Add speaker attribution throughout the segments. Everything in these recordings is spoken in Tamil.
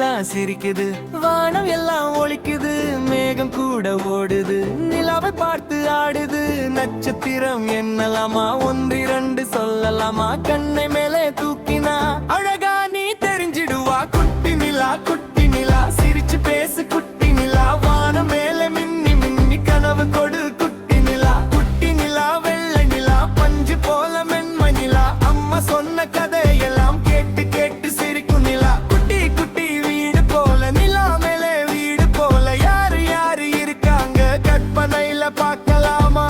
Speaker 1: நிலா சிரிக்குது, வானம் எல்லாம் ஒலிக்குது, மேகம் கூட ஓடுது, நிலாவை பார்த்து ஆடுது. நட்சத்திரம் என்னலாமா, ஒன்றிரண்டு சொல்லலாமா, கண்ணை மேலே தூக்கினா அழகா நீ தெரிஞ்சிடுவா. குட்டி நிலா குட்டி நிலா சிரிச்சு பேசு குட்டி நிலா, வானம் மேலே மின்னி மின்னி கனவு கொடு குட்டி நிலா. குட்டி நிலா வெள்ளை நிலா பஞ்சு போல மென்மை நிலா, அம்மா சொன்ன கதையெல்லாம் கேட்டு கேட்டு சிரிக்கும் நிலா. குட்டி குட்டி வீடு போல நிலா மேலே வீடு போல யாரு யாரு இருக்காங்க கற்பனையில பார்க்கலாமா.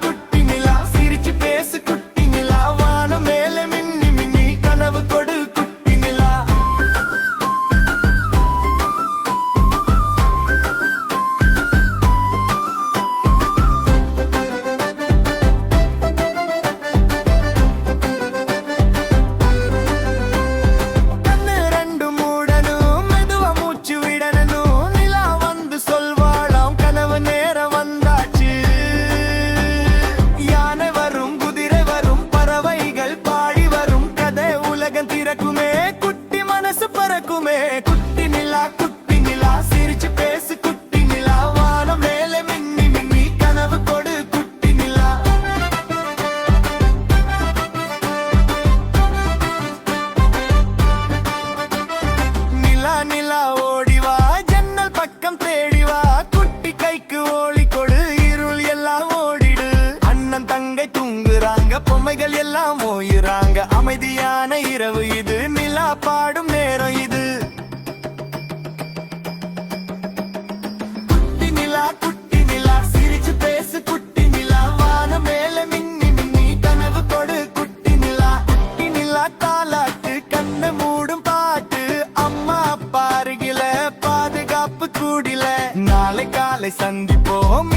Speaker 1: குட்டி நிலா சிரிச்சு பேசு குட்டி நிலா, வானம் மேலே மின்னி மின்னி கனவு கொடு குட்டி நிலா. கண்ணு ரெண்டு மூடணும், மெதுவா மூச்சு விடணும், நிலா வந்து சொல்வாளாம் கனவு நேரம் வந்தாச்சு. யானை வரும் குதிரை வரும் பறவைகள் பாடி வரும், கதை உலகம் திறக்குமே குட்டி மனசு பறக்குமே. குட்டி நிலா சிரிச்சு பேசு குட்டி நிலா, வானம் மேலே மின்னி மின்னி கனவு கொடு குட்டி நிலா. நிலா நிலா ஓடிவா, ஜன்னல் பக்கம் தேடிவா, குட்டி கைக்கு ஓலி கொடு, இருள் எல்லாம் ஓடிடு. அண்ணன் தங்கை தூங்குறாங்க, பொம்மைகள் எல்லாம் ஓயுறாங்க, அமைதியான இரவு இது, நிலா பாடும் நேரம் இது. குட்டி நிலா சிரிச்சு பேசு குட்டி நிலா, வானம் மேலே மின்னி மின்னி கனவு கொடு குட்டி நிலா. குட்டி நிலா தாலாட்டு கண்ணை மூடும் பாட்டு, அம்மா அப்பா அருகில பாதுகாப்பு கூடில, நாளை காலை சந்திப்போம்.